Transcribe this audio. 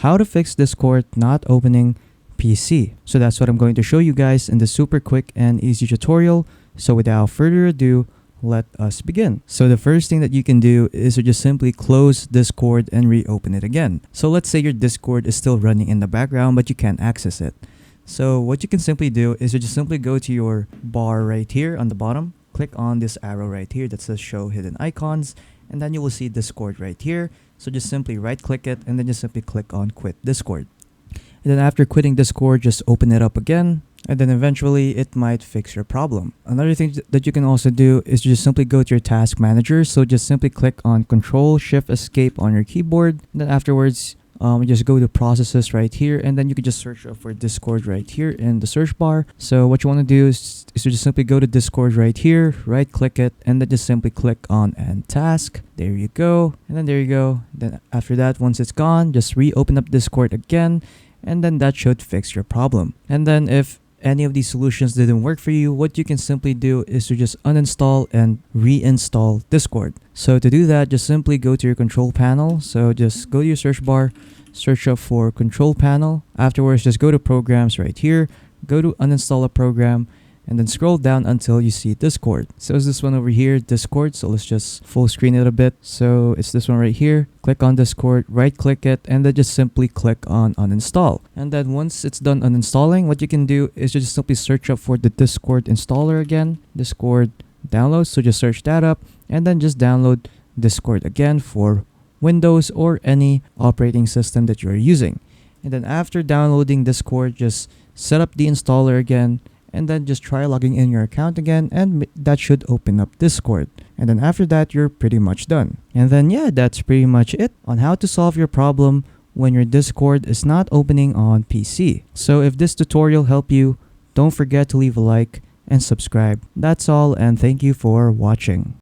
how to fix Discord not opening PC. So that's what I'm going to show you guys in this super quick and easy tutorial. So without further ado, let us begin. So the first thing that you can do is to just simply close Discord and reopen it again. So let's say your Discord is still running in the background but you can't access it. So what you can simply do is to just simply go to your bar right here on the bottom, click on this arrow right here that says show hidden icons, and then you will see Discord right here. So just simply right click it and then just simply click on quit Discord. And then after quitting Discord, just open it up again, and then eventually it might fix your problem. Another thing that you can also do is just simply go to your task manager. So just simply click on Control Shift Escape on your keyboard, and then afterwards just go to processes right here, and then you can just search for Discord right here in the search bar. So what you want to do is to just simply go to Discord right here, right click it, and then just simply click on end task. There you go, and then there you go. Then after that, once it's gone, just reopen up Discord again, and then that should fix your problem. And then if any of these solutions didn't work for you, what you can simply do is to just uninstall and reinstall Discord. So to do that, just simply go to your control panel. So just go to your search bar, search up for control panel. Afterwards, just go to programs right here, go to uninstall a program, and then scroll down until you see Discord. So it's this one over here, Discord. So let's just full screen it a bit. So it's this one right here. Click on Discord, right click it, and then just simply click on uninstall. And then once it's done uninstalling, what you can do is just simply search up for the Discord installer again, Discord downloads. So just search that up and then just download Discord again for Windows or any operating system that you're using. And then after downloading Discord, just set up the installer again, and then just try logging in your account again, and that should open up Discord. And then after that, you're pretty much done. And then yeah, that's pretty much it on how to solve your problem when your Discord is not opening on PC. So if this tutorial helped you, don't forget to leave a like and subscribe. That's all, and thank you for watching.